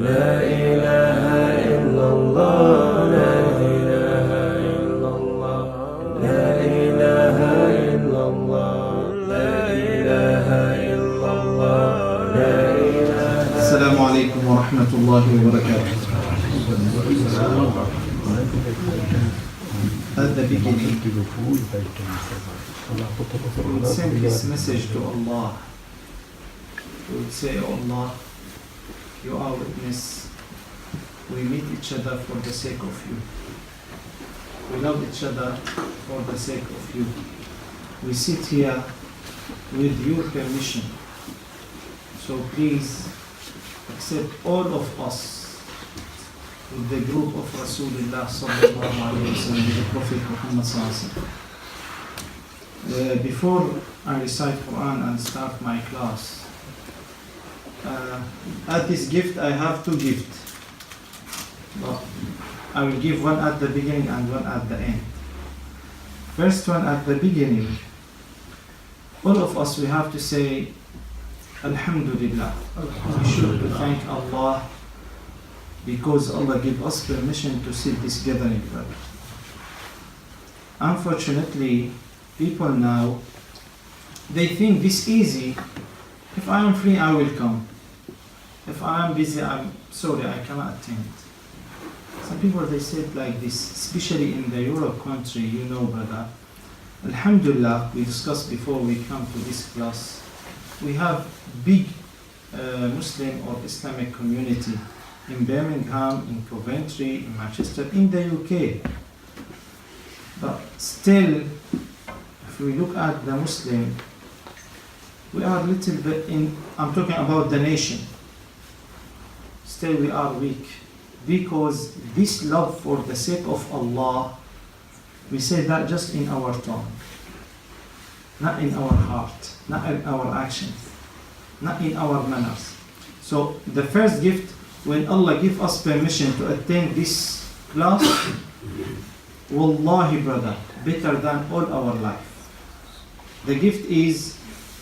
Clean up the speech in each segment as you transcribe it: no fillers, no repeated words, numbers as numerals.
لا إله إلا الله لا إله إلا الله لا إله إلا الله لا إله إلا الله لا إله. السلام عليكم ورحمة الله وبركاته. At the beginning, we would send this message to Allah. We would say, oh Allah, you are witness. We meet each other for the sake of you. We love each other for the sake of you. We sit here with your permission. So please accept all of us with the group of Rasulullah sallallahu alayhi wa sallam, the Prophet Muhammad sallallahu alayhi wa sallam. Before I recite Quran and start my class, at this gift I have two gifts. But I will give one at the beginning and one at the end. First one at the beginning, all of us we have to say Alhamdulillah. We should thank Allah because Allah gave us permission to sit this gathering, brother. Unfortunately, people now, they think this easy. If I am free, I will come. If I am busy, I'm sorry, I cannot attend. Some people, they say it like this, especially in the Europe country, you know, brother. Alhamdulillah, we discussed before we come to this class, we have big Muslim or Islamic community in Birmingham, in Coventry, in Manchester, in the UK. But still, if we look at the Muslim, we are a little bit in, I'm talking about the nation. Still we are weak. Because this love for the sake of Allah, we say that just in our tongue. Not in our heart, not in our actions, not in our manners. So the first gift, when Allah give us permission to attend this class, wallahi brother, better than all our life. The gift is,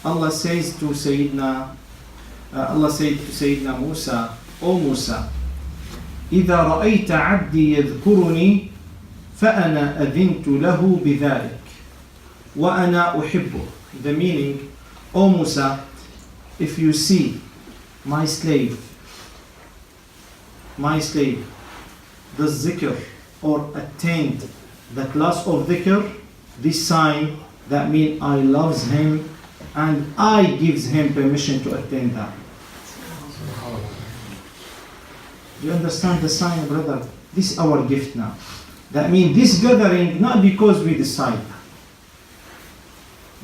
Allah says to Sayyidina Musa, O Musa, إذا رأيت عبدي يذكرني فأنا أذنت له بذلك وأنا أحبه. The meaning, O Musa, if you see my slave does zikr or attained the class of dhikr, this sign, that means I loves him and I gives him permission to attain that. Do you understand the sign, brother? This is our gift now. That means this gathering, not because we decide.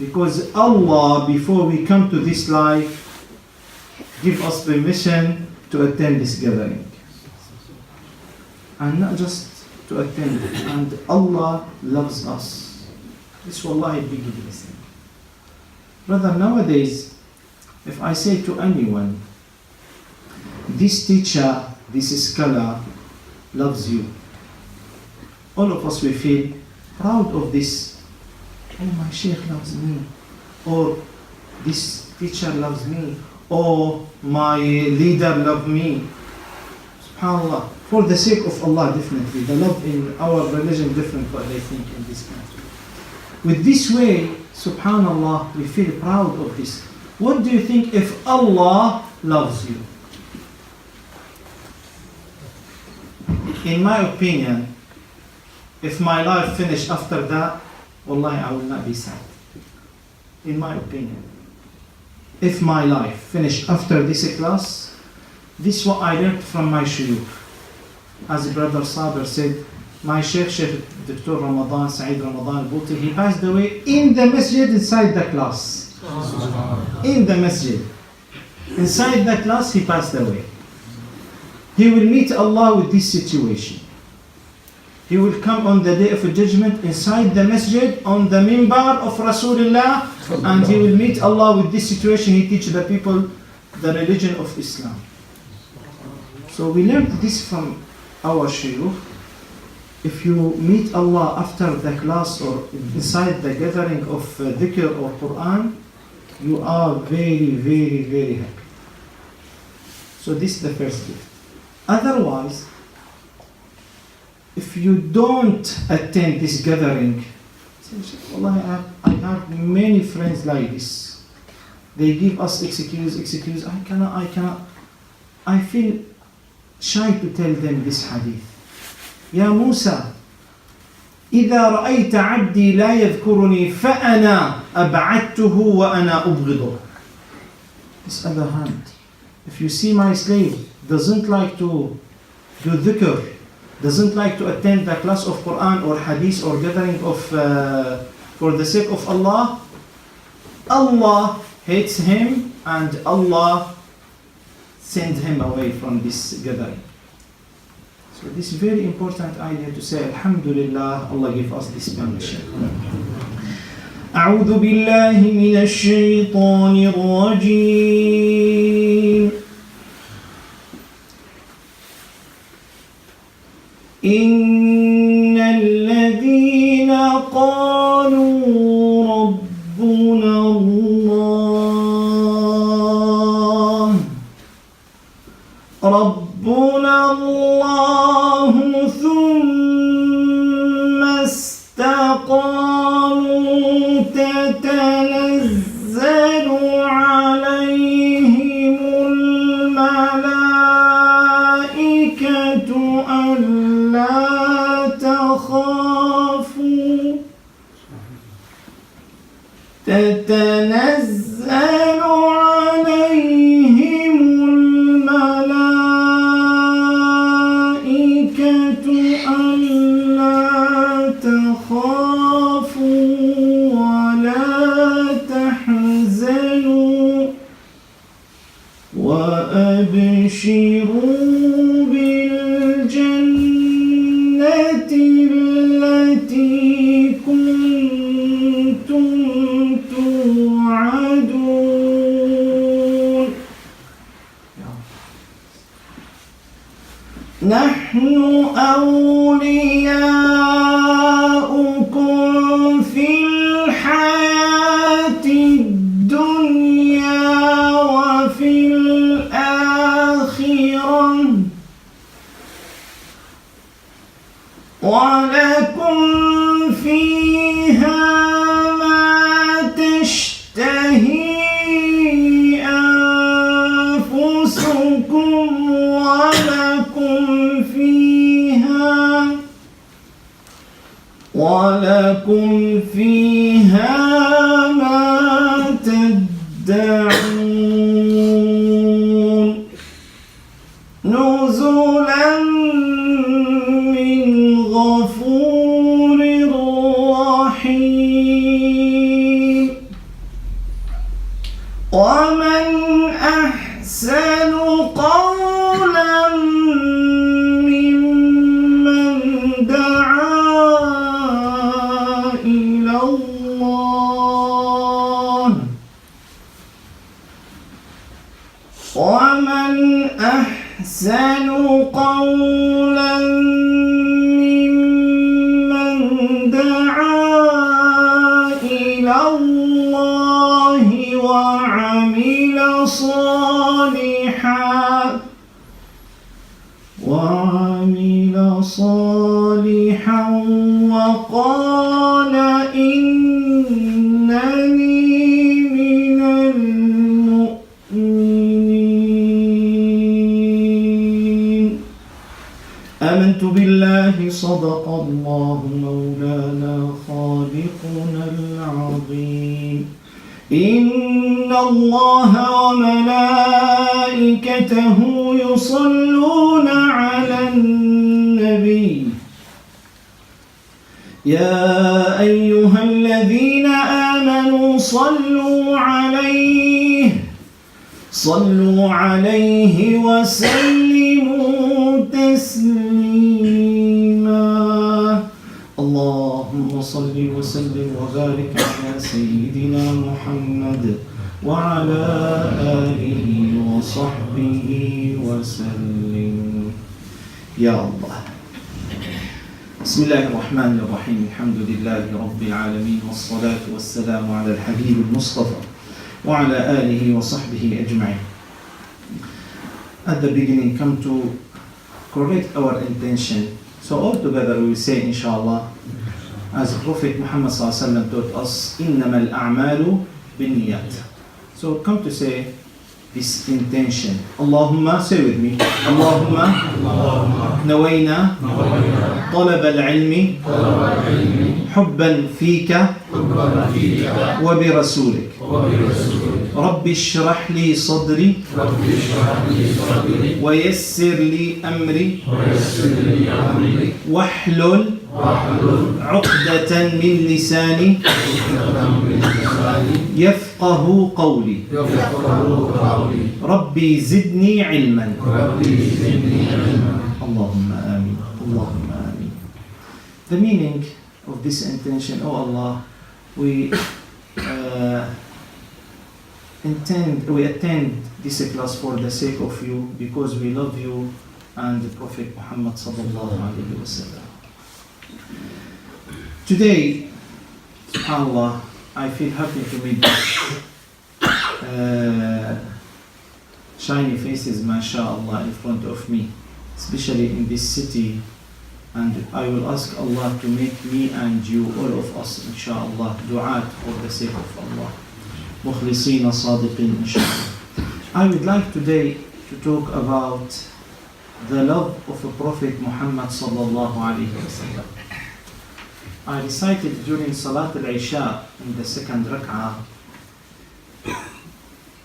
Because Allah, before we come to this life, give us permission to attend this gathering. And not just to attend it. And Allah loves us. This wallahi big blessing. Brother, nowadays, if I say to anyone, this teacher, this scholar loves you, all of us will feel proud of this. Oh, my Shaykh loves me, or this teacher loves me, or my leader loves me. SubhanAllah, for the sake of Allah, definitely. The love in our religion different what they think in this country. With this way, SubhanAllah, we feel proud of this. What do you think if Allah loves you? In my opinion, if my life finished after that, wallahi, I will not be sad. In my opinion. If my life finished after this class, this is what I learned from my shuyukh. As Brother Sabir said, my Shaykh Dr. Ramadan, Sayyid Ramadan Bhuti, he passed away in the masjid inside the class. In the masjid. Inside the class, he passed away. He will meet Allah with this situation. He will come on the day of judgment inside the masjid on the minbar of Rasulullah, and he will meet Allah with this situation. He teach the people the religion of Islam. So we learned this from our shuyukh. If you meet Allah after the class or inside the gathering of dhikr or Quran, you are very, very, very happy. So this is the first gift. Otherwise, if you don't attend this gathering, Allah, I have many friends like this. They give us excuse. I cannot. I feel shy to tell them this hadith. يا موسى إذا رأيت عبدي لا يذكرني فأنا أبعدته وأنا أبغضه. This other hand, if you see my slave doesn't like to do dhikr, doesn't like to attend the class of Quran or hadith or gathering of for the sake of Allah, Allah hates him and Allah sends him away from this gathering. So this is very important idea to say Alhamdulillah, Allah give us this permission. أعوذ بالله من الشيطان الرجيم. إن الذين قالوا ربنا الله ثم استقاموا تتنزل عليهم الملائكة ألا تخافوا تتنزل عليهم الملائكة ألا تخافوا ولا تحزنوا وأبشروا بالجنة التي كنتم توعدون. نحن أولياؤكم في الحياة الدنيا وفي الآخرة ولكم فيها ما تشتهي أنفسكم ولكم فيها ما تدعون نزلا من غفور رحيم. ومن أحسن قولا ممن دعا إلى الله ومن أحسن قولا ممن دعا إلى الله وعمل صالحا وقال إنني من المؤمنين. آمنت بالله صدق الله مولانا خالقنا العظيم. إن الله وملائكته يصلون على النبي يا أيها الذين آمنوا صلوا عليه وسلموا تسليما. اللهم صل وسلم وبارك على سيدنا محمد وعلى آله وصحبه وسلم. يا الله. بسم الله الرحمن الرحيم. الحمد لله رب العالمين والصلاة والسلام على الحبيب المصطفى وعلى آله وصحبه أجمعين. at the beginning come to correct our intention. So all together we will say inshallah, as Prophet Muhammad ﷺ taught us, إِنَّمَا الْأَعْمَالُ بِالنِّيَّاتِ. So come to say this intention. Allahumma, say with me. Allahumma nawayna طلب العلم حبا فيك وبرسولك رب اشرح لي صدري ويسر لي أمري واحلل عقدة من لساني يفقه قولي ربي زدني علما اللهم آمين اللهم آمين. The meaning of this intention, oh Allah, we attend this class for the sake of you, because we love you and the Prophet Muhammad sallallahu alaihi wasallam. Today, subhanallah, I feel happy to meet shiny faces, mashallah, in front of me, especially in this city. And I will ask Allah to make me and you, all of us, inshallah, du'at for the sake of Allah. Mukhlisina sadiqin, inshallah. I would like today to talk about the love of the Prophet Muhammad sallallahu alayhi wa sallam. I recited during Salat al-Isha in the second rak'ah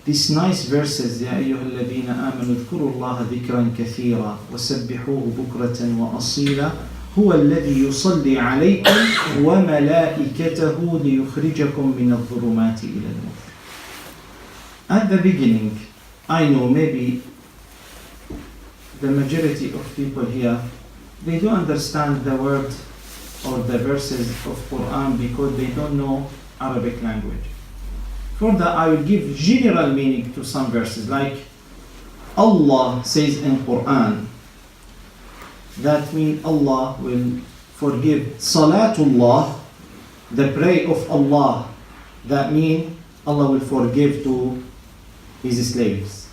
these nice verses, يا أيها الذين آمنوا اذكروا الله ذكرا كثيرا وسبحوه بكرة وأصيلا هو الذي يصلي عليكم وملائكته ليخرجكم من الظلمات إلى النور. At the beginning, I know maybe the majority of people here, they don't understand the word or the verses of Quran because they don't know Arabic language. For that, I will give general meaning to some verses, like Allah says in Quran. That means Allah will forgive. Salatullah, the prayer of Allah, that means Allah will forgive to His slaves.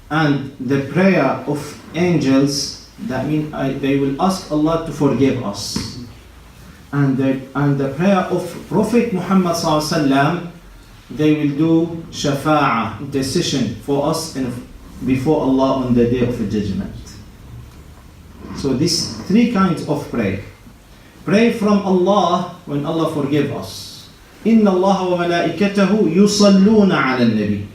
And the prayer of angels, that means they will ask Allah to forgive us. And the prayer of Prophet Muhammad sallallahu alaihi wasallam, they will do shafa'ah, intercession for us before Allah on the day of judgment. So these three kinds of prayer. Pray from Allah when Allah forgive us. Inna Allah wa malaikatahu yusalluna ala nabi.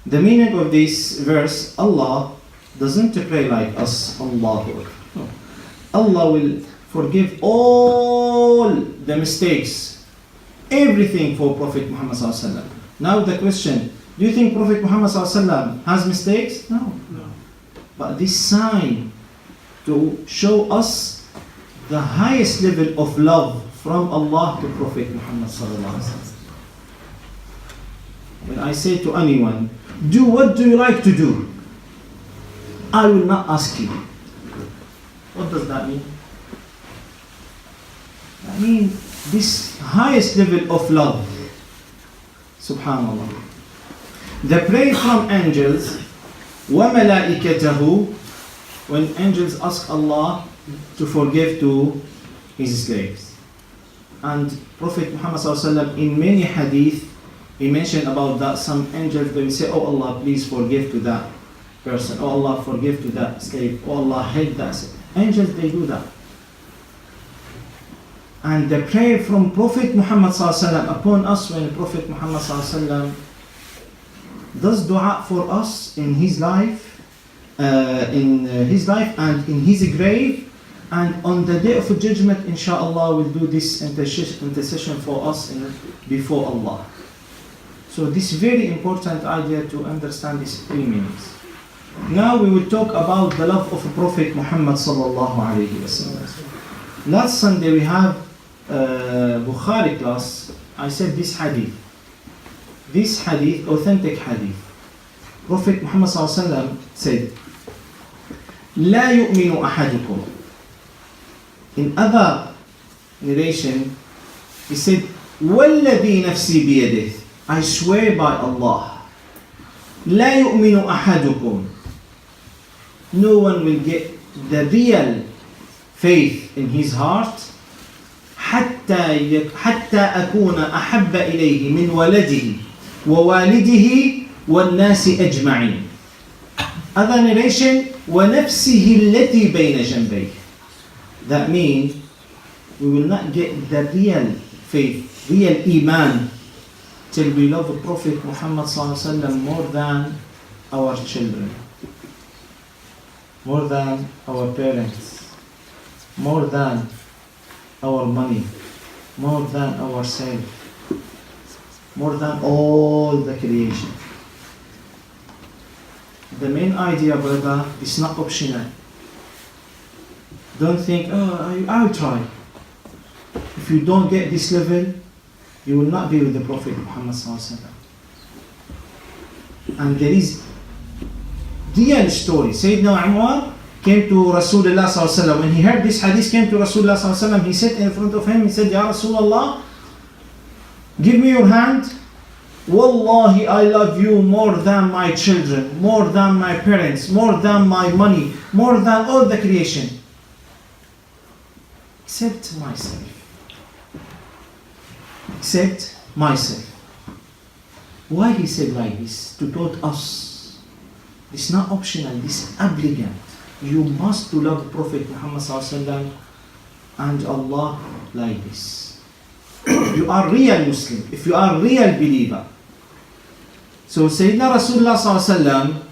The meaning of this verse, Allah doesn't pray like us, Allah. No. Allah will forgive all the mistakes, everything for Prophet Muhammad sallallahu alaihi wasallam. Now the question, do you think Prophet Muhammad sallallahu alaihi wasallam has mistakes? No. But this sign to show us the highest level of love from Allah to Prophet Muhammad sallallahu alaihi wasallam. When I say to anyone, what do you like to do? I will not ask you. What does that mean? That means this highest level of love. Subhanallah. The prayer from angels, وَمَلَائِكَتَهُ, when angels ask Allah to forgive to His slaves. And Prophet Muhammad ﷺ, in many hadith, he mentioned about that some angels, they will say, oh Allah, please forgive to that person. Oh Allah, forgive to that slave. Oh Allah, help that slave. Angels, they do that. And the prayer from Prophet Muhammad ﷺ upon us, when Prophet Muhammad ﷺ does dua for us in his life, and in his grave, and on the day of judgment, inshallah, will do this intercession for us before Allah. So this is very important idea to understand these three meanings. Now we will talk about the love of Prophet Muhammad sallallahu alaihi wasallam. Last Sunday we have Bukhari class. I said this hadith, authentic hadith. Prophet Muhammad sallallahu alaihi wasallam said, لا يؤمن أحدكم. In other narration, he said, والذي نفسي بيده. I swear by Allah, لا يؤمن أحدكم. No one will get the real faith in his heart حتى أكون أحب إليه من ولده ووالده والناس أجمعين. Other narration ونفسه التي بين جنبيه. That means we will not get the real faith, real iman, till we love the Prophet Muhammad ﷺ more than our children, more than our parents, more than our money, more than ourselves, more than all the creation. The main idea, brother, is not optional. Don't think, oh, I'll try. If you don't get this level, you will not be with the Prophet Muhammad ﷺ. And there is real story. Sayyidina Umar came to Rasulullah ﷺ. When he heard this hadith, came to Rasulullah ﷺ. He said in front of him, he said, Ya Rasulullah, give me your hand. Wallahi, I love you more than my children, more than my parents, more than my money, more than all the creation. Except myself. Except myself. Why he said like this? To taught us. It's not optional, it's obligate. You must to love Prophet Muhammad ﷺ and Allah like this. If you are real Muslim, if you are real believer. So Sayyidina Rasulullah ﷺ,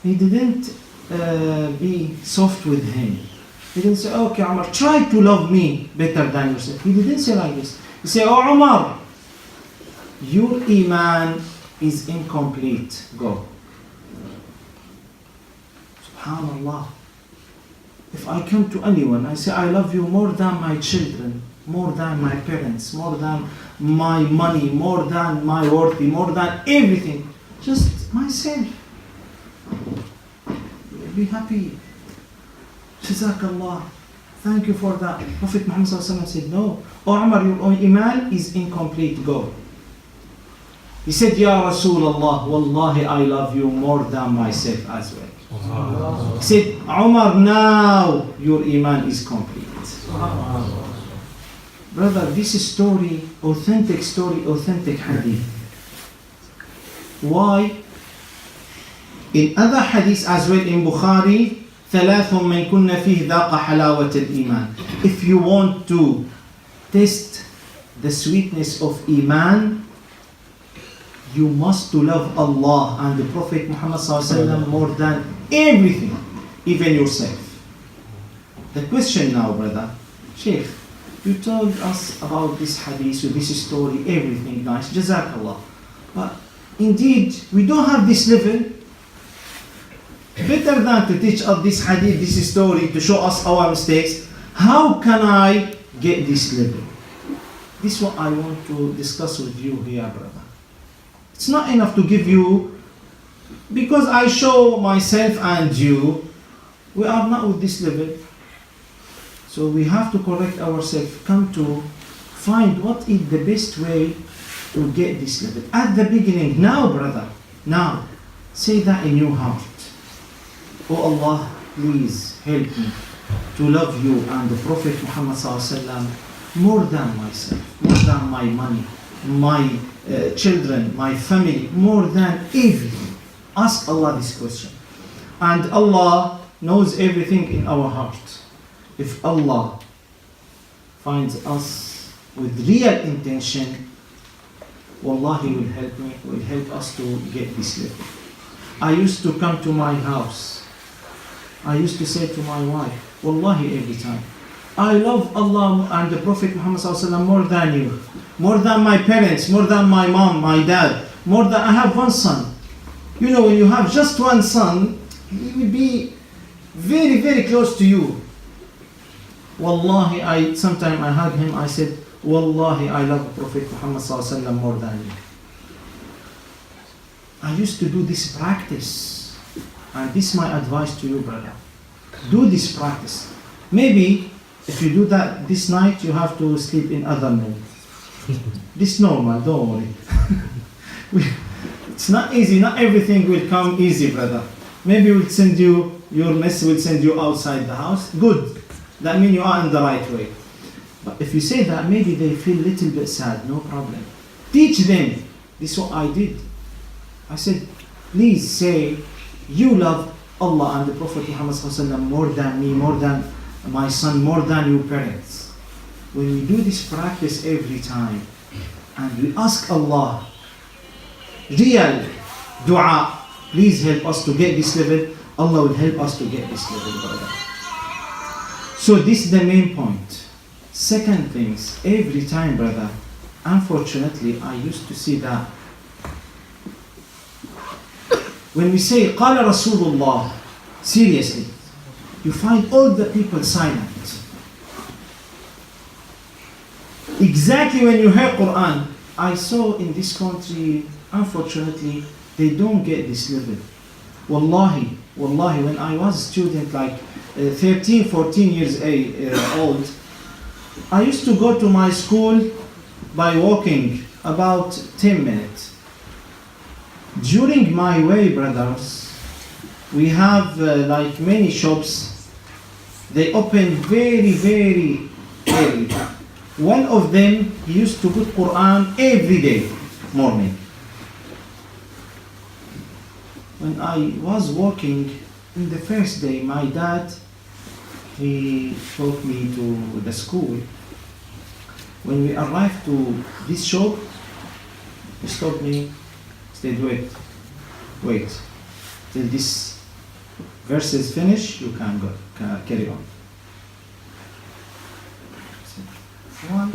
he didn't be soft with him. He didn't say, okay Umar, try to love me better than yourself. He didn't say like this. He said, oh Umar, your iman is incomplete. Go. Subhanallah. If I come to anyone, I say, I love you more than my children, more than my parents, more than my money, more than my worth, more than everything. Just myself. Be happy. Jazakallah. Thank you for that. Prophet Muhammad said, no. Oh Umar, your iman is incomplete. Go. He said, Ya Rasulullah, Wallahi, I love you more than myself as well. He said, Umar, now your iman is complete. Brother, this story, authentic hadith. Why? In other hadith as well in Bukhari, ثلاث من كن فيه ذاق حلاوة الإيمان. If you want to taste the sweetness of Iman, you must to love Allah and the Prophet Muhammad ﷺ more than everything, even yourself. The question now, brother, Shaykh, you told us about this hadith, this story, everything nice, Jazakallah. But indeed, we don't have this level. Better than to teach us this hadith, this story, to show us our mistakes, how can I get this level? This is what I want to discuss with you here, brother. It's not enough to give you, because I show myself and you, we are not with this level. So we have to correct ourselves, come to find what is the best way to get this level. At the beginning, now brother, now, say that in your heart. Oh Allah, please help me to love you and the Prophet Muhammad ﷺ more than myself, more than my money, my children, my family, more than everything. Ask Allah this question. And Allah knows everything in our heart. If Allah finds us with real intention, Wallahi will help me, will help us to get this level. I used to come to my house. I used to say to my wife, Wallahi, every time, I love Allah and the Prophet Muhammad ﷺ more than you, more than my parents, more than my mom, my dad, more than I have one son. You know, when you have just one son, he will be very, very close to you. Wallahi, sometimes I hug him, I said, Wallahi, I love Prophet Muhammad ﷺ more than you. I used to do this practice. And this is my advice to you, brother. Do this practice. Maybe if you do that this night, you have to sleep in other night. This normal, don't worry. It's not easy. Not everything will come easy, brother. Maybe we'll send you, your mess will send you outside the house. Good. That means you are in the right way. But if you say that, maybe they feel a little bit sad. No problem. Teach them. This is what I did. I said, please say, you love Allah and the Prophet Muhammad more than me, more than my son, more than your parents. When we do this practice every time, and we ask Allah, real dua, please help us to get this level, Allah will help us to get this level, brother. So this is the main point. Second things, every time, brother, unfortunately, I used to see that when we say قال رسول الله, seriously, you find all the people silent. Exactly when you hear Quran, I saw in this country, unfortunately, they don't get this level. Wallahi, when I was a student, like 13, 14 years old, I used to go to my school by walking about 10 minutes. During my way, brothers, we have like many shops. They open very, very early. One of them, he used to put Quran every day, morning. When I was walking, in the first day, my dad, he took me to the school. When we arrived to this shop, he stopped me, said, wait, till this verse is finished, you can go, carry on.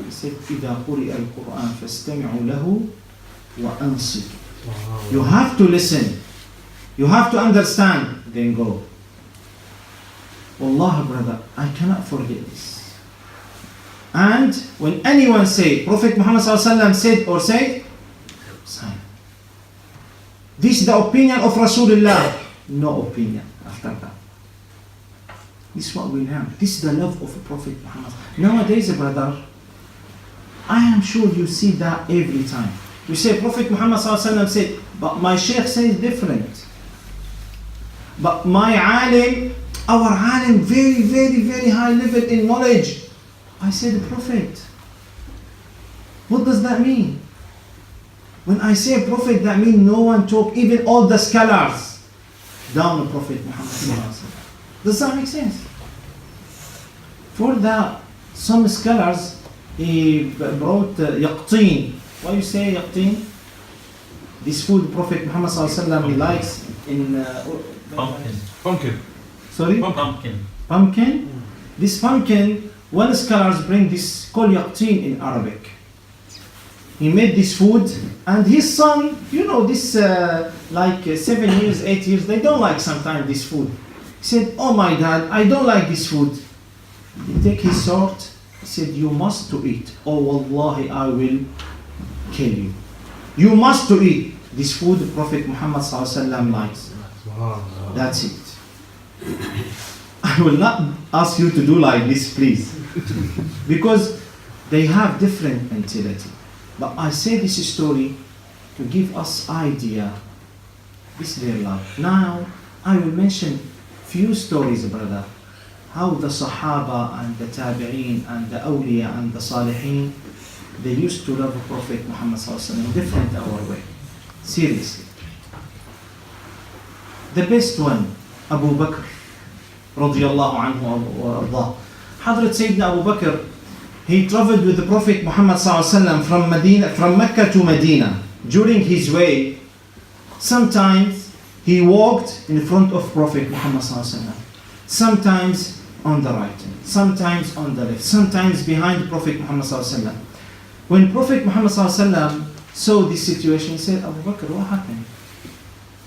He said, إِذَا قُرِئَ الْقُرْآنَ فَاسْتَمِعُوا لَهُ وَأَنصِتُوا. You have to listen. You have to understand. Then go. Wallah, brother, I cannot forget this. And when anyone say, Prophet Muhammad said or say, sign. This is the opinion of Rasulullah. No opinion after that. This is what we learn. This is the love of Prophet Muhammad. Nowadays, brother, I am sure you see that every time. You say Prophet Muhammad said, but my Shaykh says different. But my alim, our alim, very, very, very high level in knowledge. I said Prophet. What does that mean? When I say Prophet, that means no one talk, even all the scholars, down the Prophet Muhammad. Does that make sense? For that, some scholars, he brought yaqteen. Why you say yaqteen? This food Prophet Muhammad he likes in Pumpkin. Sorry? Pumpkin. Pumpkin? This pumpkin, one scholars bring this called yaqteen in Arabic. He made this food, and his son, you know, this 7 years, 8 years, they don't like sometimes this food. He said, oh my dad, I don't like this food. He take his sword, he said, you must to eat. Oh wallahi, I will kill you. You must to eat this food Prophet Muhammad likes. That's it. I will not ask you to do like this, please. Because they have different mentality. But I say this story to give us idea. This is their love. Now, I will mention few stories, brother. How the Sahaba and the Tabi'een and the Awliya and the Salihin, they used to love Prophet Muhammad in different our way. Seriously. The best one, Abu Bakr, radiyallahu anhu wa ardah. Hadrat Sayyidina Abu Bakr, he traveled with the Prophet Muhammad from Mecca to Medina. During his way, sometimes he walked in front of Prophet Muhammad, sometimes on the right, sometimes on the left, sometimes behind Prophet Muhammad. When Prophet Muhammad saw this situation, he said, Abu Bakr, what happened?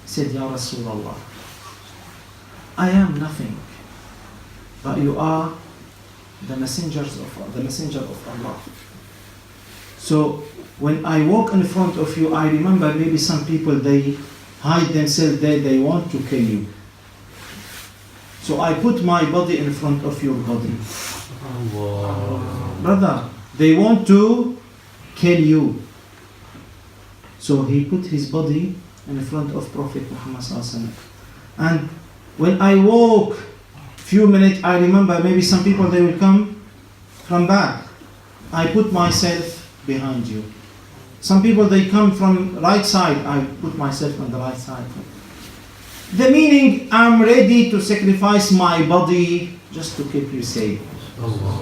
He said, Ya Rasulullah, I am nothing, but you are the messenger of Allah. So when I walk in front of you, I remember maybe some people, they hide themselves there, they want to kill you. So I put my body in front of your body. Brother, they want to kill you. So he put his body in front of Prophet Muhammad sallallahu alaihi wasallam. And when I walk few minutes, I remember maybe some people they will come from back. I put myself behind you. Some people they come from right side, I put myself on the right side. The meaning, I'm ready to sacrifice my body just to keep you safe.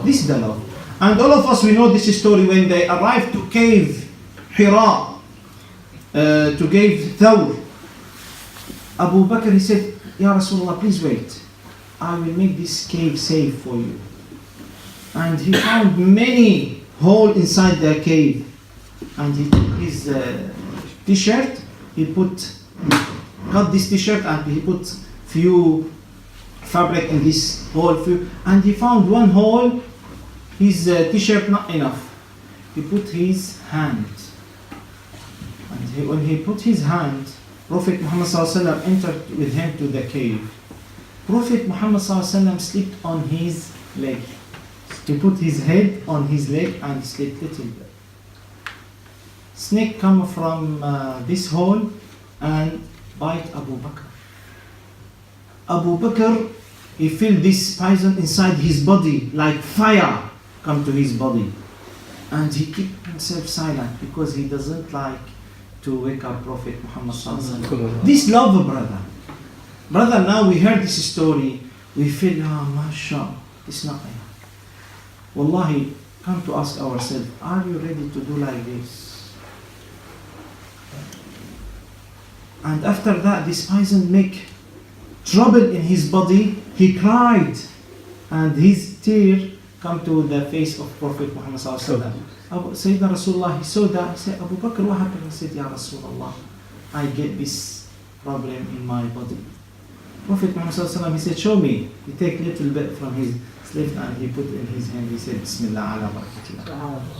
This is the love. And all of us, we know this story when they arrived to cave Hira, to cave Thawr. Abu Bakr, he said, Ya Rasulullah, please wait. I will make this cave safe for you. And he found many holes inside the cave. And he took his t-shirt, cut this t-shirt and he put few fabric in this hole, and he found one hole, his t-shirt not enough. He put his hand, and when he put his hand, Prophet Muhammad ﷺ entered with him to the cave. Prophet Muhammad ﷺ slept on his leg. He put his head on his leg and slept little bit. Snake come from this hole and bite Abu Bakr. Abu Bakr, he feel this poison inside his body like fire come to his body, and he keep himself silent because he doesn't like to wake up Prophet Muhammad sallallahu alaihi wasallam. This love, brother. Now we heard this story, we feel mashallah, it's not enough. Wallahi, come to ask ourselves, are you ready to do like this? And after that, this poison make trouble in his body. He cried, and his tear come to the face of Prophet Muhammad sallallahu alaihi wasallam. Sayyidina Rasulullah, he saw that. He said, Abu Bakr, what happened? He said, Ya Rasulullah, I get this problem in my body. Prophet Muhammad sallallahu alaihi wasallam, he said, show me. He take little bit from his sleeve and he put in his hand. He said, Bismillah ala barakatillah.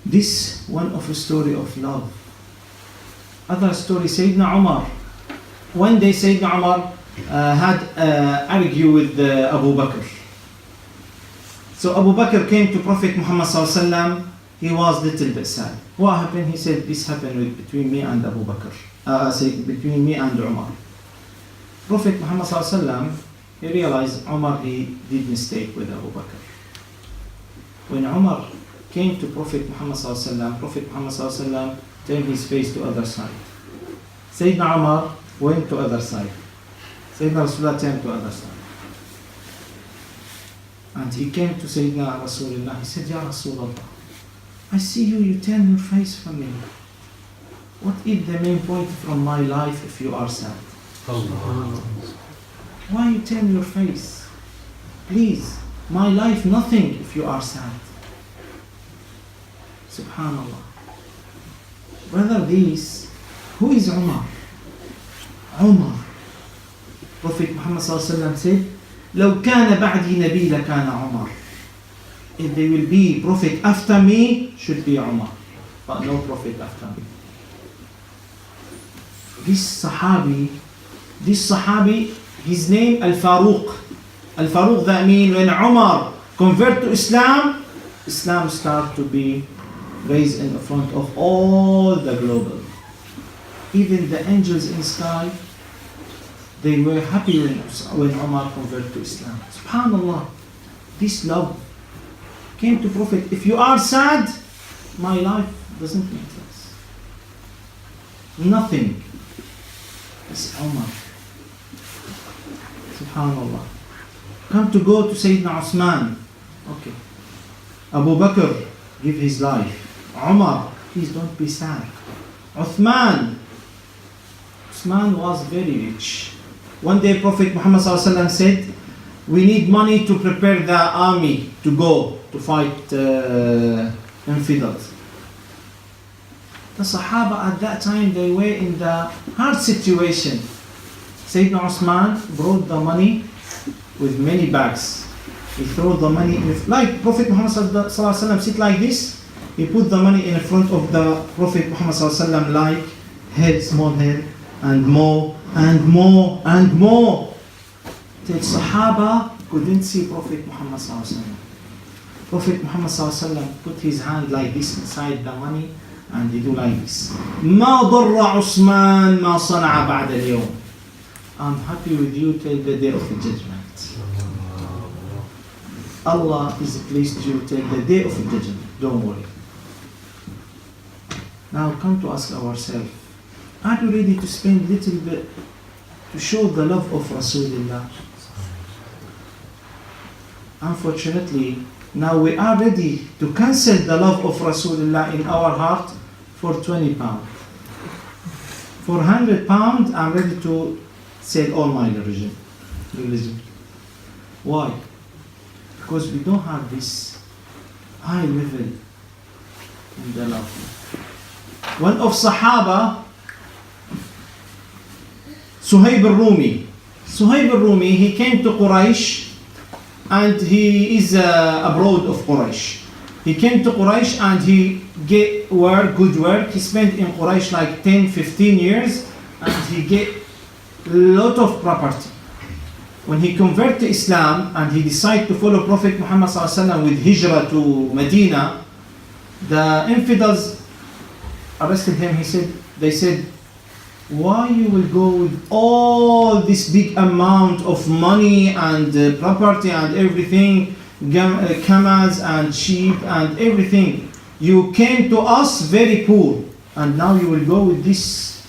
This one of a story of love. Other story, Sayyidina Umar. One day Sayyidina Umar had argue with Abu Bakr. So Abu Bakr came to Prophet Muhammad sallallahu alaihi wasallam. He was little bit sad. What happened? He said, this happened between me and Abu Bakr. Between me and Umar. Prophet Muhammad sallallahu alaihi wasallam, he realized Umar, he did mistake with Abu Bakr. When Umar came to Prophet Muhammad sallallahu alaihi wasallam, Prophet Muhammad sallallahu alaihi wasallam turned his face to other side. Sayyidina Umar went to other side. Sayyidina Rasulullah turned to other side. And he came to Sayyidina Rasulullah. He said, Ya Rasulullah, I see you turn your face from me. What is the main point from my life if you are sad? Why you turn your face? Please, my life nothing if you are sad. Subhanallah. Brother, who is Umar? Umar. Prophet Muhammad ﷺ said, لو كان بعدي نبي لكان عمر. If there will be prophet after me, should be Umar. But no prophet after me. This Sahabi, his name Al-Faruq. Al-Faruq, that means when Umar convert to Islam, Islam start to be raised in front of all the global. Even the angels in sky, they were happy when Umar converted to Islam. Subhanallah, this love came to Prophet. If you are sad, my life doesn't make sense. Nothing. It's Umar. Subhanallah. Come to go to Sayyidina Osman. Okay. Abu Bakr give his life. Umar, please don't be sad. Uthman was very rich. One day Prophet Muhammad ﷺ said, we need money to prepare the army to go to fight infidels. The Sahaba at that time, they were in the hard situation. Sayyidina Osman brought the money with many bags. He threw the money like Prophet Muhammad ﷺ sit like this. He put the money in front of the Prophet Muhammad ﷺ like head, small head, and more and more and more. The Sahaba couldn't see Prophet Muhammad ﷺ. Prophet Muhammad ﷺ put his hand like this inside the money And he do like this. ما ضر عثمان ما صنع بعد اليوم. I'm happy with you till the day of the judgment. Allah is pleased with you till the day of the judgment. Don't worry. Now come to ask ourselves, are you ready to spend little bit to show the love of Rasulullah? Unfortunately, now we are ready to cancel the love of Rasulullah in our heart for 20 pounds. For 100 pounds, I'm ready to sell all my religion. Why? Because we don't have this high level in the love. One of Sahaba, Suhaib al-Rumi. Suhaib al-Rumi, he came to Quraysh and he is abroad of Quraysh. He came to Quraysh and he get work, good work. He spent in Quraysh like 10, 15 years and he get a lot of property. When he converted to Islam and he decided to follow Prophet Muhammad ﷺ with hijrah to Medina, the infidels arrested him. They said, why you will go with all this big amount of money and property and everything, camels and sheep and everything. You came to us very poor and now you will go with this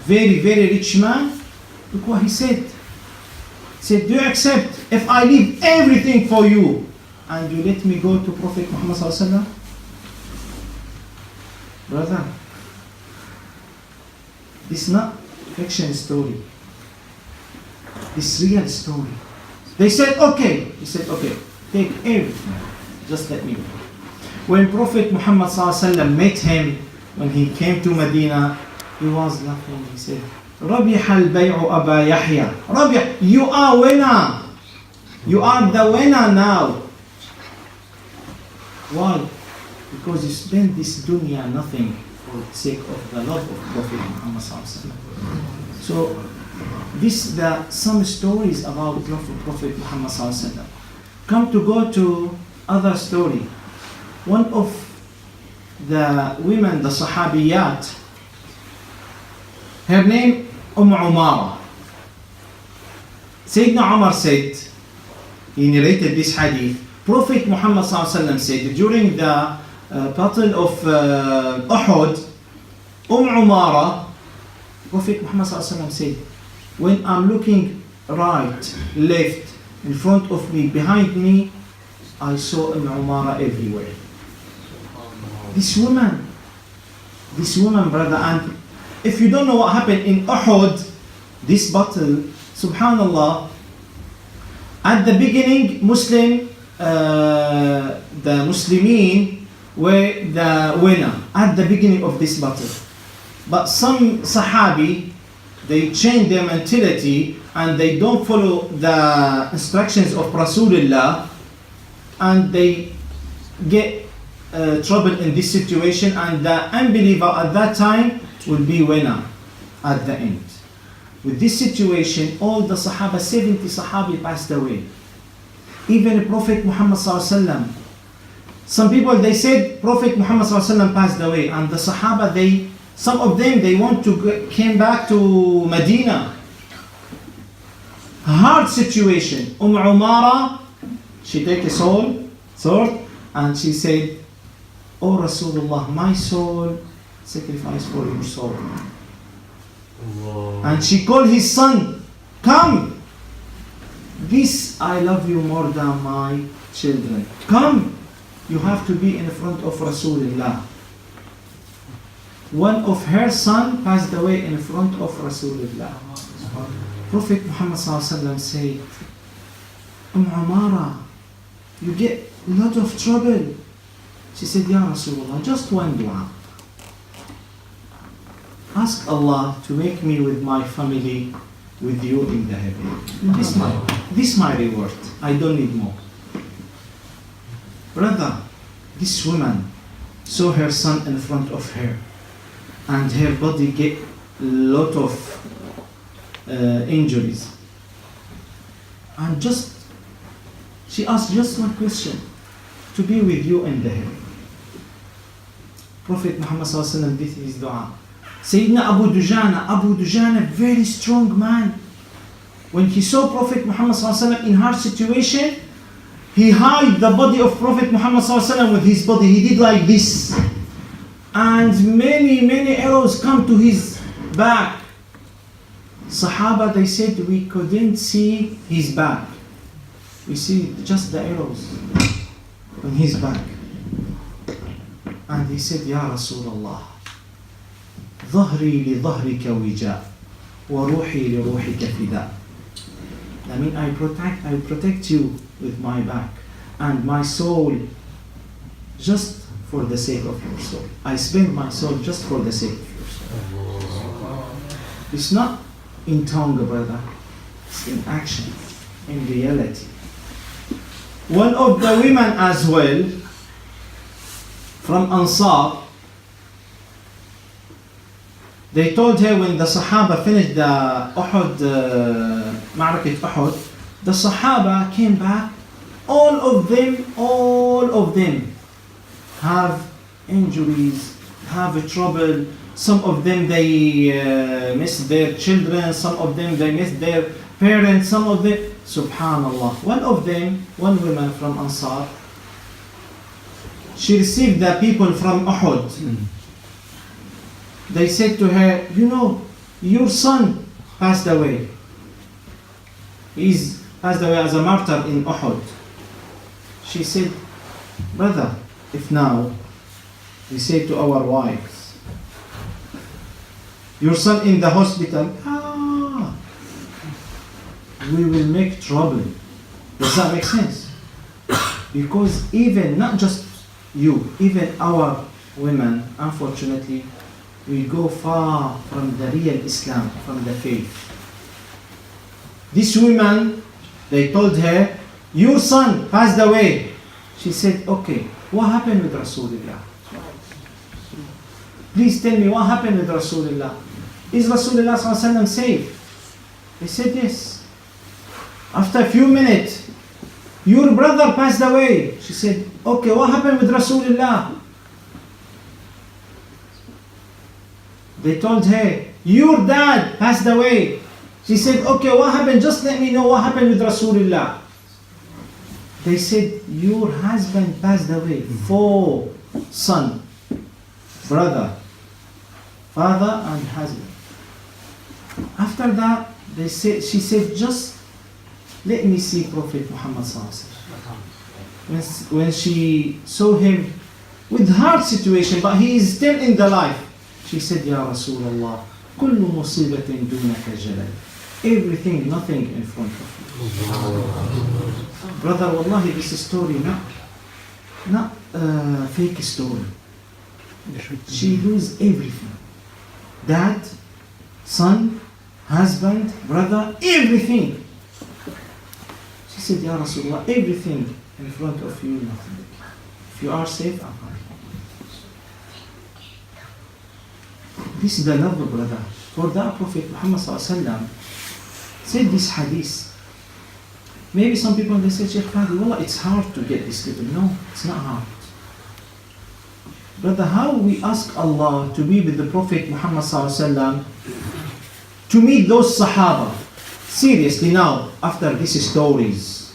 very, very rich man? Look what he said. He said, do you accept if I leave everything for you and you let me go to Prophet Muhammad ﷺ? Brother, this is not fiction story. It's real story. They said, okay. He said, okay, take everything. Just let me go. When Prophet Muhammad ﷺ met him, when he came to Medina, he was laughing. He said, رَبِحَ الْبَيْعُ أَبَا يَحْيَى. Rabih, you are winner. You are the winner now. Why? Because you spend this dunya nothing for the sake of the love of Prophet Muhammad ﷺ. So, this some stories about love of Prophet Muhammad ﷺ. Come to go to other story. One of the women, the Sahabiyat, her name Umara. Sayyidina Umar said, he narrated this hadith, Prophet Muhammad ﷺ said, during the battle of Uhud, Umara, Prophet Muhammad ﷺ said, when I'm looking right, left, in front of me, behind me, I saw Umara everywhere. This woman, brother, and if you don't know what happened in Uhud, this battle, subhanallah, at the beginning, the Muslimin were the winner at the beginning of this battle. But some Sahabi, they change their mentality and they don't follow the instructions of Rasulullah and they get trouble in this situation, and the unbeliever at that time will be winner at the end. With this situation, all the Sahaba, 70 Sahabi passed away. Even Prophet Muhammad ﷺ. Some people, they said Prophet Muhammad ﷺ passed away, and the Sahaba, some of them, they want to came back to Medina. Hard situation. Umara, she take a sword, and she said, "Oh Rasulullah, my soul sacrifice for your soul." And she called his son, "Come. This I love you more than my children. Come. You have to be in front of Rasulullah." One of her son passed away in front of Rasulullah. Prophet Muhammad ﷺ said, Umara, you get a lot of trouble. She said, Ya Rasulullah, just one dua. Ask Allah to make me with my family with you in the heaven. This is my reward. I don't need more. Brother, this woman saw her son in front of her, and her body get a lot of injuries. And she asked just one question, to be with you in the heaven. Prophet Muhammad ﷺ did his dua. Sayyidina Abu Dujana, very strong man. When he saw Prophet Muhammad ﷺ in hard situation, he hid the body of Prophet Muhammad ﷺ with his body. He did like this. And many arrows come to his back. Sahaba, they said, we couldn't see his back. We see just the arrows on his back. And he said, Ya Rasulullah, ظهري لظهرك وجاء وروحي لروحك فداء. I mean, I protect you with my back and my soul just for the sake of your soul. I spend my soul just for the sake of your soul. It's not in tongue, brother. It's in action, in reality. One of the women as well, from Ansar, they told her when the Sahaba finished the Uhud, Ma'rakat Uhud, the Sahaba came back, all of them have injuries, have trouble. Some of them they miss their children, some of them they miss their parents, some of them, subhanallah. One woman from Ansar, she received the people from Uhud. They said to her, you know, your son passed away. He's passed away as a martyr in Uhud. She said, brother, if now we say to our wives, your son in the hospital, we will make trouble. Does that make sense? Because even, not just you, even our women, unfortunately, we go far from the real Islam, from the faith. This woman, they told her, your son passed away. She said, okay, what happened with Rasulullah? Please tell me what happened with Rasulullah. Is Rasulullah ﷺ safe? They said yes. After a few minutes, your brother passed away. She said, okay, what happened with Rasulullah? They told her, your dad passed away. She said, okay, what happened? Just let me know what happened with Rasulullah. They said, your husband passed away. 4 sons, brother, father and husband. After that, she said, just let me see Prophet Muhammad ﷺ. When she saw him with hard situation, but he is still in the life, she said, Ya Rasulullah, كل مصيبة دونك جلال. Everything, nothing in front of you. Brother, wallahi, this is story, not a fake story. She lose everything. Dad, son, husband, brother, everything. She said, Ya Rasulullah, everything in front of you, nothing. If you are safe, I'm fine. This is the love, brother. For that Prophet Muhammad ﷺ said this hadith. Maybe some people they say, Shaykh Fadi, wallah, it's hard to get this little. No, it's not hard. Brother, how we ask Allah to be with the Prophet Muhammad ﷺ, to meet those Sahaba. Seriously now, after these stories,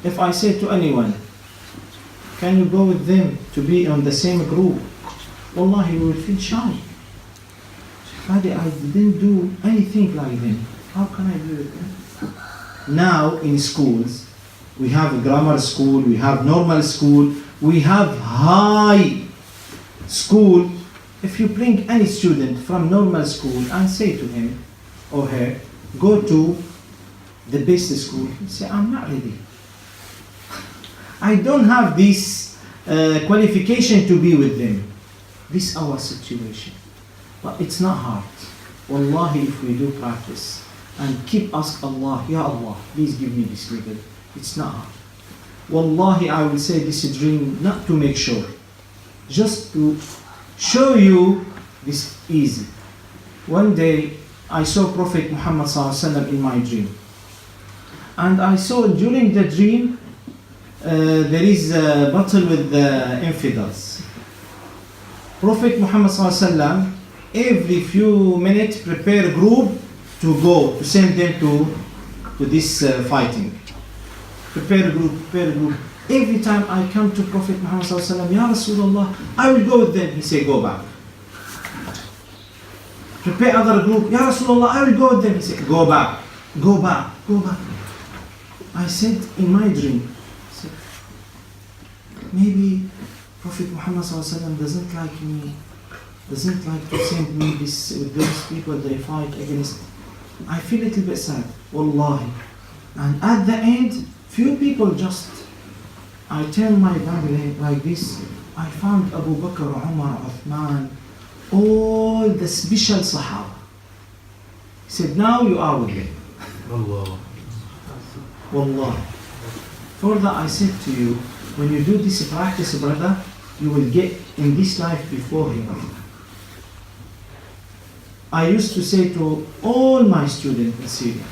if I say to anyone, can you go with them to be on the same group? Wallahi, we will feel shy. Fadi, I didn't do anything like them. How can I do it? Now in schools, we have a grammar school, we have normal school, we have high school. If you bring any student from normal school and say to him or her, go to the best school, he say, I'm not ready. I don't have this qualification to be with them. This is our situation. But it's not hard. Wallahi, if we do practice and keep ask Allah, Ya Allah, please give me this level. It's not hard. Wallahi, I will say this dream not to make sure, just to show you this easy. One day, I saw Prophet Muhammad ﷺ in my dream. And I saw during the dream, there is a battle with the infidels. Prophet Muhammad ﷺ, every few minutes prepare a group to go, to send them to this fighting. Prepare a group, prepare a group. Every time I come to Prophet Muhammad ﷺ, Ya Rasulullah, I will go with them. He say, go back. Prepare other group, Ya Rasulullah, I will go with them. He say, go back, go back, go back. I said in my dream, I said, maybe Prophet Muhammad ﷺ doesn't like me, doesn't like to send me this with those people they fight against. I feel a little bit sad, wallahi. And at the end, few people just, I turn my Bible like this, I found Abu Bakr, Umar, Uthman, all the special Sahaba. He said, now you are with them. Allah. Wallah. Further, I said to you, when you do this practice, brother, you will get in this life before hereafter. I used to say to all my students in Syria,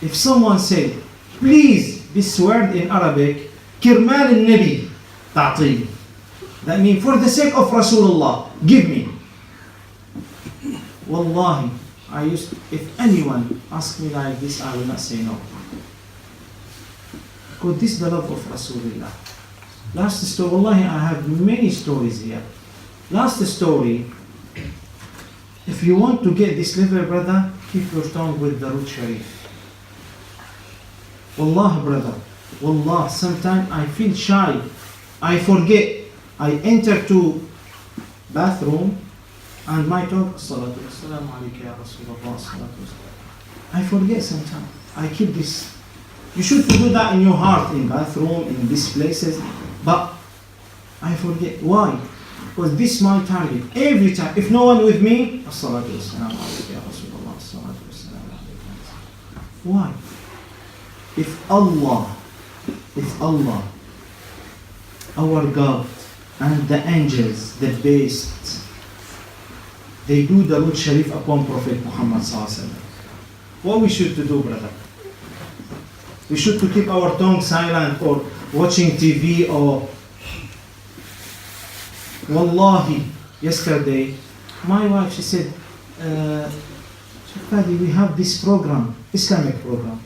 if someone said, please, this word in Arabic, Kirmal al-Nabi, ta'til. That means, for the sake of Rasulullah, give me. Wallahi, if anyone asks me like this, I will not say no. Because this is the love of Rasulullah. Last story, wallahi, I have many stories here. Last story, if you want to get this level, brother, keep your tongue with the Root Sharif. Wallah, brother, wallah, sometimes I feel shy. I forget. I enter to bathroom and my tongue, salatu wassalamu alayka ya Rasulullah, salatu wassalam. I forget sometimes. I keep this. You should do that in your heart, in bathroom, in these places. But I forget. Why? Because this is my target. Every time. If no one with me, as-salatu wassalamu alayka ya Rasulullah, as-salatu wassalamu alayka. Why? If Allah, our God, and the angels, the best, they do the Root Sharif upon Prophet Muhammad ﷺ. What we should to do, brother? We should to keep our tongue silent or watching TV or... Wallahi, yesterday, my wife, she said, Shaykh Fadi, we have this program, Islamic program.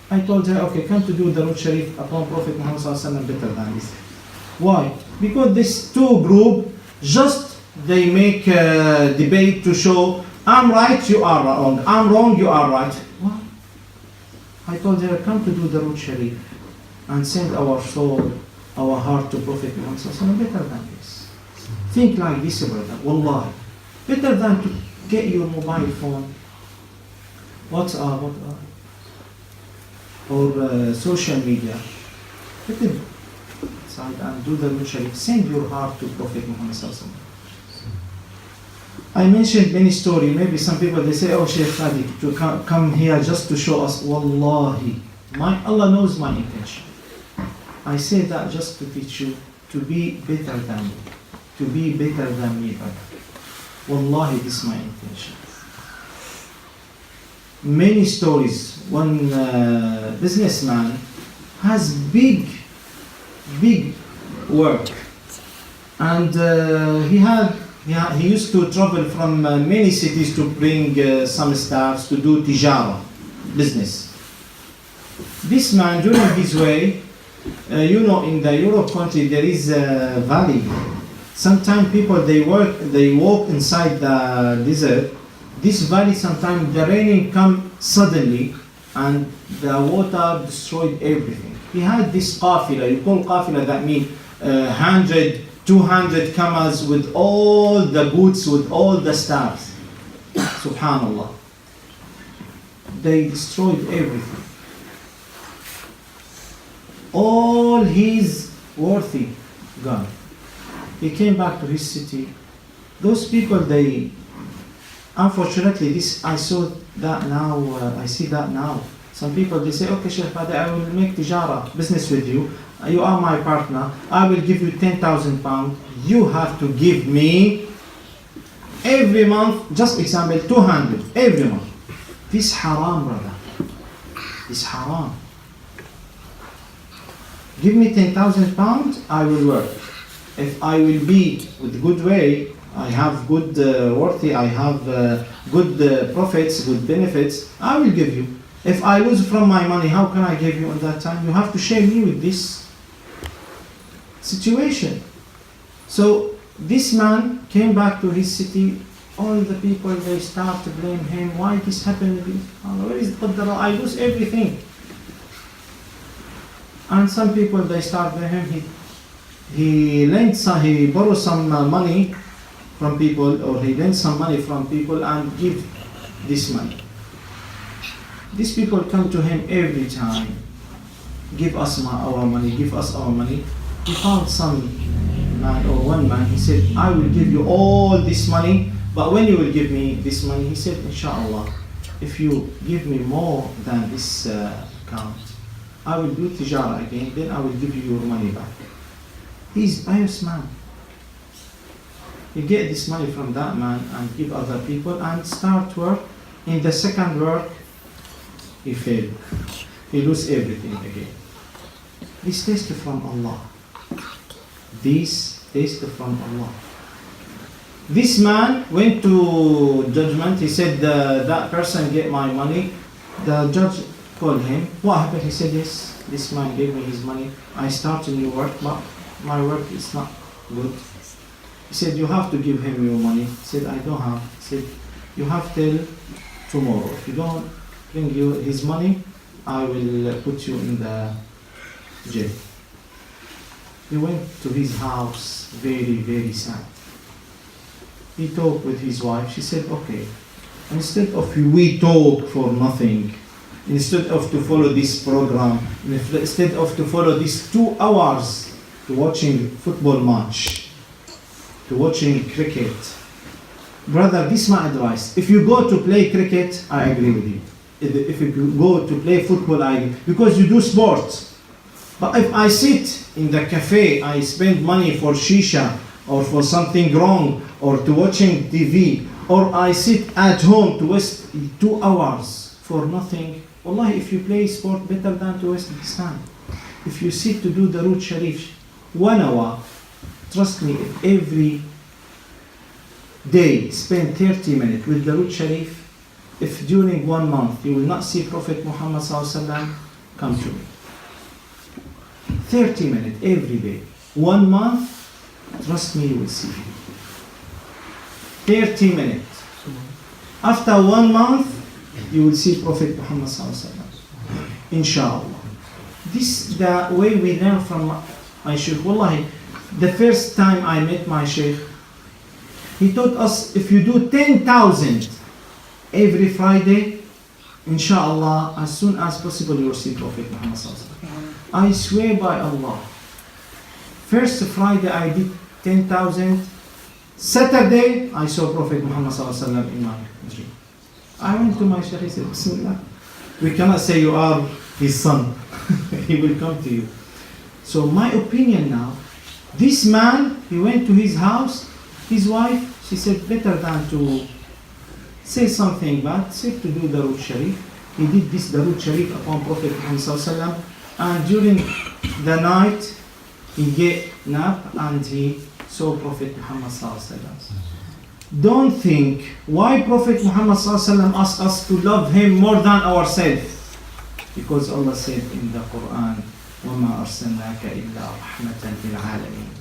I told her, okay, come to do the Root Sharif upon Prophet Muhammad ﷺ better than this. Why? Because this two group, just they make a debate to show, I'm right, you are wrong. I'm wrong, you are right. What? I told her, come to do the Root Sharif and send our soul, our heart to Prophet Muhammad ﷺ better than this. Think like this, brother, wallahi. Better than to get your mobile phone, WhatsApp, or social media. Put it aside and do the Root Sharif. Send your heart to Prophet Muhammad ﷺ. I mentioned many stories. Maybe some people they say, "Oh, Shaykh Fadi, to come here just to show us." Wallahi, Allah knows my intention. I say that just to teach you to be better than me, to be better than me, brother. Wallahi, this is my intention. Many stories. One businessman has big work, and he used to travel from many cities to bring some staffs to do tijara, business. This man, during his way, in the Europe country there is a valley. Sometimes people they walk inside the desert. This valley, sometimes the raining come suddenly and the water destroyed everything. He had this qafila, you call qafila, that means 100, 200 camels with all the goods, with all the staffs. Subhanallah. They destroyed everything. All his worthy gone. He came back to his city. Those people, they, unfortunately, this I saw that now. I see that now. Some people they say, "Okay, Shaykh Fadi, I will make tijara business with you. You are my partner. I will give you 10,000 pounds. You have to give me every month. Just example, 200 every month. This haram, brother. This haram. Give me 10,000 pounds. I will work. if I will be with good way, I have good worthy, I have good profits, good benefits, I will give you. If I lose from my money, how can I give you at that time? You have to share me with this situation. So this man came back to his city. All the people, they start to blame him. Why this happened? Where is Qadar? I lose everything. And some people, they start blaming him. He borrowed some money from people, or he lent some money from people and give this money. These people come to him every time. Give us our money, give us our money. He found some man or one man, he said, I will give you all this money, but when you will give me this money, he said, inshallah, if you give me more than this account, I will do tijara again, then I will give you your money back. He's a pious man. He get this money from that man and give other people and start work. In the second work, he failed. He lose everything again. This test from Allah. This test from Allah. This man went to judgment. He said, that person get my money. The judge called him. What happened? He said, yes, this man gave me his money. I start a new work, but my work is not good. He said, you have to give him your money. He said, I don't have. He said, you have till tomorrow. If you don't bring you his money, I will put you in the jail. He went to his house, very, very sad. He talked with his wife. She said, okay, instead of we talk for nothing, instead of to follow this program, instead of to follow these 2 hours to watching football match, to watching cricket, brother, this is my advice. If you go to play cricket, I agree with you. If you go to play football, I agree, because you do sports. But if I sit in the cafe, I spend money for shisha or for something wrong or to watching TV, or I sit at home to waste 2 hours for nothing. Wallahi, if you play sport, better than to waste this time. If you sit to do the Root Sharif 1 hour, trust me, if every day spend 30 minutes with the Root Sharif, if during 1 month you will not see Prophet Muhammad sallallahu alaihi wasallam, come to me. 30 minutes every day. 1 month, trust me, you will see him. 30 minutes. After 1 month, you will see Prophet Muhammad sallallahu alaihi wasallam. Inshallah. This is the way we learn from my Shaykh. Wallahi, the first time I met my Shaykh, he taught us, if you do 10,000 every Friday, inshallah, as soon as possible you will see Prophet Muhammad sallallahu alaihi wasallam. I swear by Allah, first Friday I did 10,000. Saturday I saw Prophet Muhammad sallallahu alaihi wasallam in my dream. I went to my Shaykh, he said, Bismillah. We cannot say you are his son. He will come to you. So my opinion now, this man, he went to his house, his wife, she said, better than to say something bad, said to do Darud Sharif. He did this Darud Sharif upon Prophet Muhammad sallallahu alaihi wasallam, and during the night he get nap and he saw Prophet Muhammad sallallahu alaihi wasallam. Don't think why Prophet Muhammad sallallahu alaihi wasallam asked us to love him more than ourselves, because Allah said in the Quran, وَمَا أَرْسَلْنَاكَ إِلَّا رَحْمَةً لِلْعَالَمِينَ.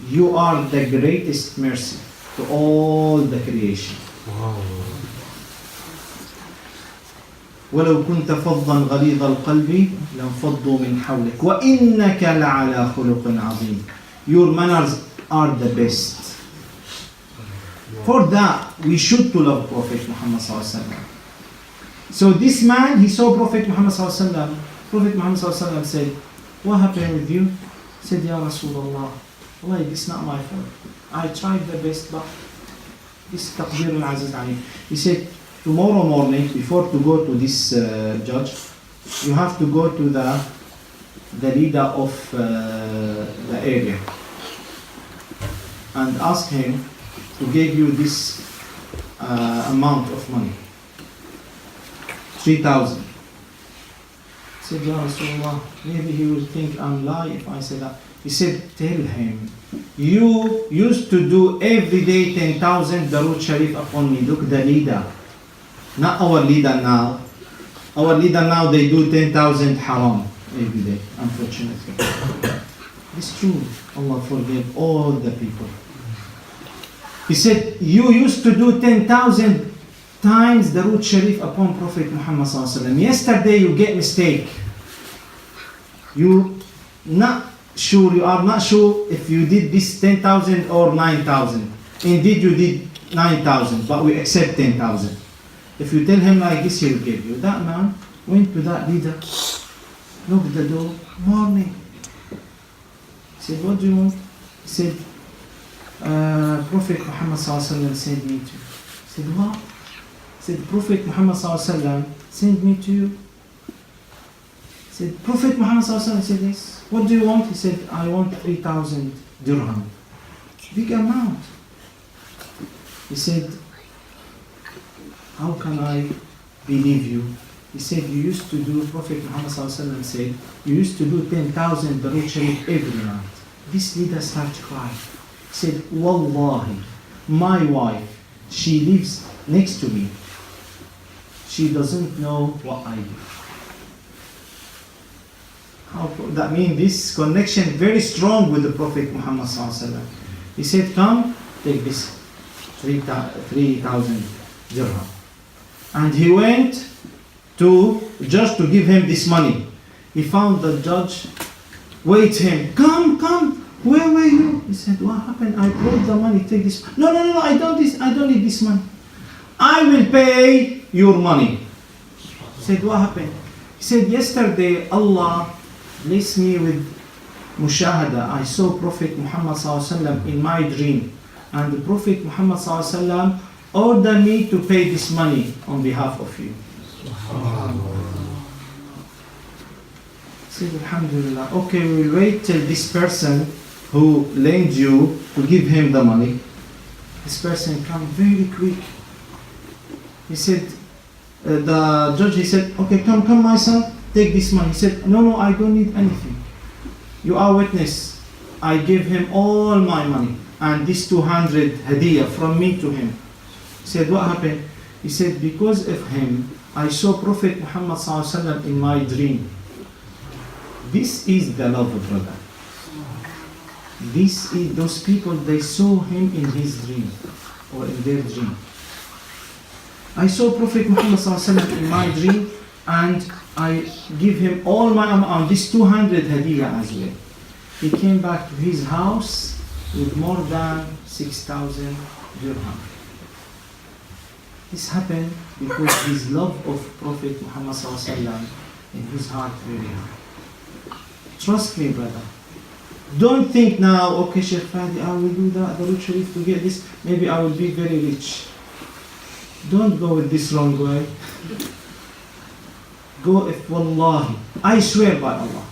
You are the greatest mercy to all the creation. Wow. ولو كنت فظا غليظ القلب لانفضوا من حولك وإنك لعلى خلق عظيم. Your manners are the best. For that, we should to love Prophet Muhammad sallallahu alaihi wasallam. So this man, he saw Prophet Muhammad sallallahu alaihi wasallam. Prophet Muhammad sallallahu alaihi wasallam said, "What happened with you?" He said, "Ya Rasulullah, Allah, this is not my fault. I tried the best, but this taqdir al-aziz alayhi." He said, "Tomorrow morning, before to go to this judge, you have to go to the leader of the area and ask him to give you this amount of money, 3,000. He said, "Ya Rasulullah, maybe he will think I'm lying if I say that." He said, tell him, you used to do every day 10,000 Darud Sharif upon me. Look, the leader. Not our leader now. Our leader now, they do 10,000 haram every day, unfortunately. It's true. Allah forgive all the people. He said, you used to do 10,000 times Darud Sharif upon Prophet Muhammad sallallahu alaihi wasallam. Yesterday you get mistake. You are not sure if you did this 10,000 or 9,000. Indeed you did 9,000, but we accept 10,000. If you tell him like this, he will give you. That man went to that leader, knocked the door, morning. He said, what do you want? He said, Prophet Muhammad sallallahu sent me to you. He said, what? He said, Prophet Muhammad sallallahu sent me to you. He said, Prophet Muhammad sallallahu said this. What do you want? He said, I want 3,000 dirham. Big amount. He said, how can I believe you? He said, you used to do, Prophet Muhammad sallallahu said, you used to do 10,000 Darud Sharif every night. This leader started crying. He said, Wallahi, my wife, she lives next to me. She doesn't know what I do. That means this connection very strong with the Prophet Muhammad sallallahu alaihi wasallam. He said, come, take this 3,000 dirham. And he went to judge to give him this money. He found the judge, wait him, come, where were you? He said, what happened? I brought the money, take this. No, I don't need this money. I will pay your money. He said, what happened? He said, yesterday Allah blessed me with mushahada. I saw Prophet Muhammad sallallahu alaihi wasallam in my dream. And the Prophet Muhammad sallallahu alaihi wasallam ordered me to pay this money on behalf of you. Said, Alhamdulillah. Okay, we'll wait till this person who lent you to give him the money. This person come very quick. He said, the judge, he said, okay, come my son, take this money. He said, no, I don't need anything. You are witness. I gave him all my money. And this 200 hadiyah from me to him. He said, what happened? He said, because of him, I saw Prophet Muhammad sallallahu alaihi wasallam in my dream. This is the love, brother. This is those people, they saw him in his dream or in their dream. I saw Prophet Muhammad sallallahu alaihi wasallam in my dream, and I give him all my amount, this 200 hadiyah as well. He came back to his house with more than 6,000 dirham. This happened because his love of Prophet Muhammad sallallahu alaihi wasallam in his heart very high. Trust me, brother. Don't think now, okay, Shaykh Fadi, I will do that, Darud Sharif to get this, maybe I will be very rich. Don't go with this wrong way. Go if wallahi, I swear by Allah.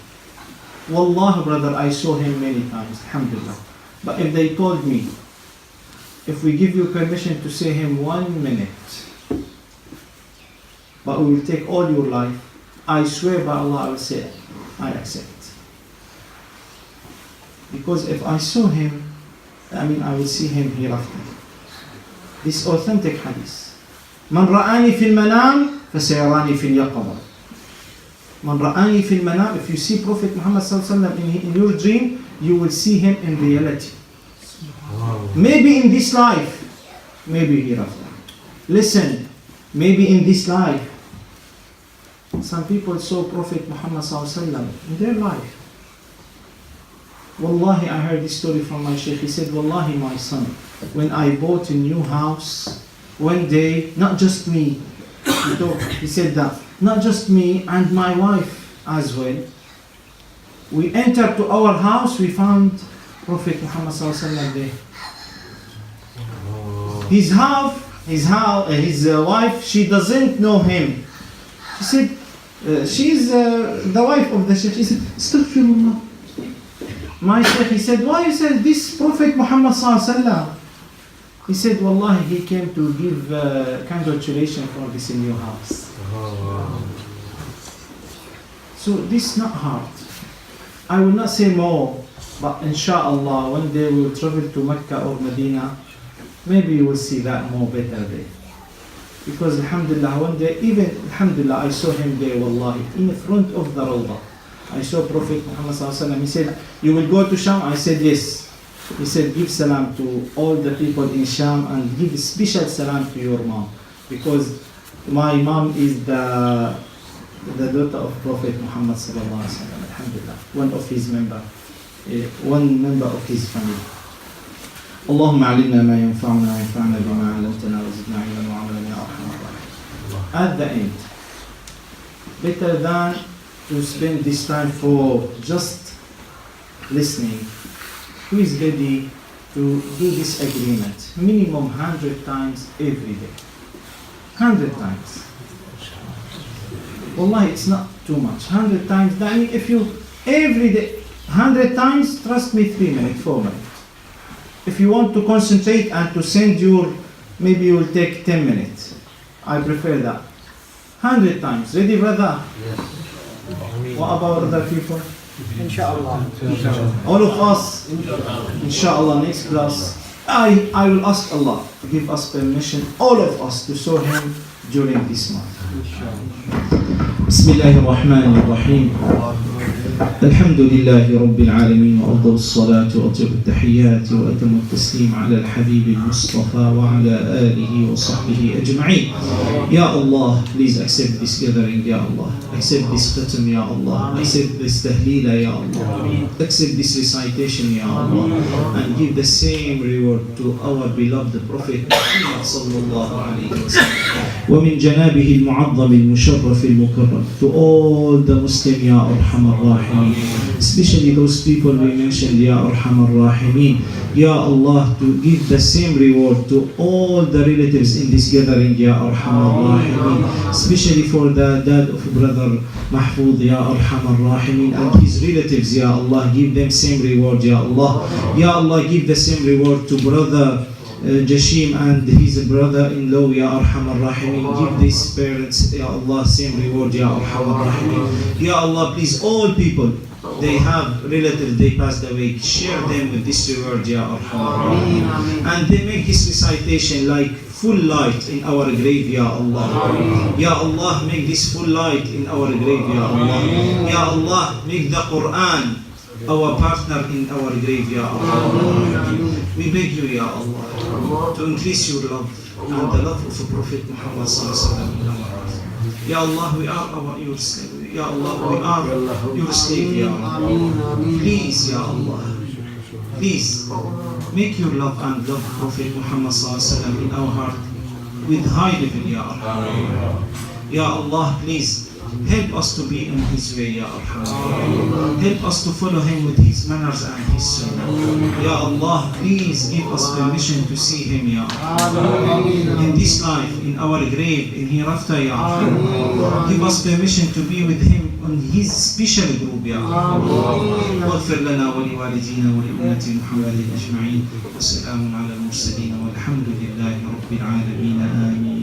Wallahi, brother, I saw him many times, alhamdulillah. But if they told me, if we give you permission to say him 1 minute, but we will take all your life, I swear by Allah, I will say, I accept. Because if I saw him, I will see him hereafter. This authentic hadith. Man ra'ani fil manam, fasayarani fil yaqaba. Man ra'ani fil manam, if you see Prophet Muhammad sallallahu alaihi wasallam in your dream, you will see him in reality. Wow. Maybe in this life, maybe hereafter. Listen, maybe in this life. Some people saw Prophet Muhammad sallallahu alaihi wasallam in their life. Wallahi, I heard this story from my Shaykh. He said, Wallahi, my son, when I bought a new house, one day, not just me, he said that, not just me and my wife as well. We entered to our house, we found Prophet Muhammad sallallahu alaihi wasallam there. His wife, she doesn't know him. She said, she's the wife of the Shaykh. She said, Astaghfirullah. My Shaykh, he said, why you said this Prophet Muhammad sallallahu alaihi wasallam? He said, Wallahi, he came to give congratulations for this new house. So this is not hard. I will not say more, But inshallah, one day we will travel to Mecca or Medina, maybe you will see that more better day. Because alhamdulillah, one day, even alhamdulillah, I saw him there, wallahi, in the front of the Rawdah. I saw Prophet Muhammad sallallahu alaihi wasallam. He said, you will go to Sham? I said, yes. He said, give salam to all the people in Sham and give special salam to your mom. Because my mom is the daughter of Prophet Muhammad sallallahu alaihi wasallam, alhamdulillah, one of his one member of his family. اللهم علمنا ما ينفعنا وانفعنا بما علمتنا وزدنا علما وعملا يا ارحم الراحمين. At the end, better than to spend this time for just listening, who is ready to do this agreement minimum 100 times every day? 100 times. Wallahi, it's not too much. 100 times, that means if you every day 100 times, trust me, 3 minutes, 4 minutes. If you want to concentrate and to send maybe you will take 10 minutes. I prefer that. 100 times. Ready, brother? Yes. What about other people? Inshallah. All of us? Inshallah, next class. I will ask Allah to give us permission, all of us, to show Him during this month. بسم الله الرحمن الرحيم. الحمد لله رب العالمين وأفضل الصلاة وأطيب التحيات وأتم التسليم على الحبيب المصطفى وعلى آله وصحبه أجمعين. Ya Allah, please accept this gathering, Ya Allah. Accept this khatam, Ya Allah. Accept this tahlila, Ya Allah. Accept this recitation, Ya Allah. And give the same reward to our beloved Prophet Muhammad sallallahu alayhi wa sallam. ومن جنابه المعظم المشرف المكرم. To all the Muslim, Ya Arhamar Rahimin, especially those people we mentioned, Ya Arhamar Rahimin. Ya Allah, to give the same reward to all the relatives in this gathering, Ya Arhamar Rahimin, especially for the dad of brother Mahfoud, Ya Arhamar Rahimin, and his relatives, Ya Allah, give them same reward, Ya Allah. Ya Allah, give the same reward to brother Jashim and his brother-in-law, Ya Arhamar Rahimin. Give these parents, Ya Allah, same reward, Ya Arhamar Rahimin. Ya Allah, please, all people, they have relatives, they passed away, share them with this reward, Ya Arhamar Rahimin. And they make this recitation like full light in our grave, Ya Allah. Ya Allah, make this full light in our grave, Ya Allah. Ya Allah, make the Quran our partner in our grave, Ya Allah. We beg you, Ya Allah, to increase your love and the love of Prophet Muhammad sallallahu alaihi wasallam in our hearts. Ya Allah, we are your slave. Ya Allah, we are your slave, Ya Allah. Please, Ya Allah, please make your love and love Prophet Muhammad sallallahu alaihi wasallam in our heart with high level, Ya Allah. Ya Allah, please help us to be in His way, Ya Allah. Help us to follow Him with His manners and His sunnah. Ya Allah, please give us permission to see Him, Ya Allah. In this life, in our grave, in hereafter, Ya Allah. Give us permission to be with Him on His special group, Ya Allah. واغفر لنا ولوالدينا ولأمة محمد أجمعين. وسلام على المرسلين والحمد لله رب العالمين. آمين.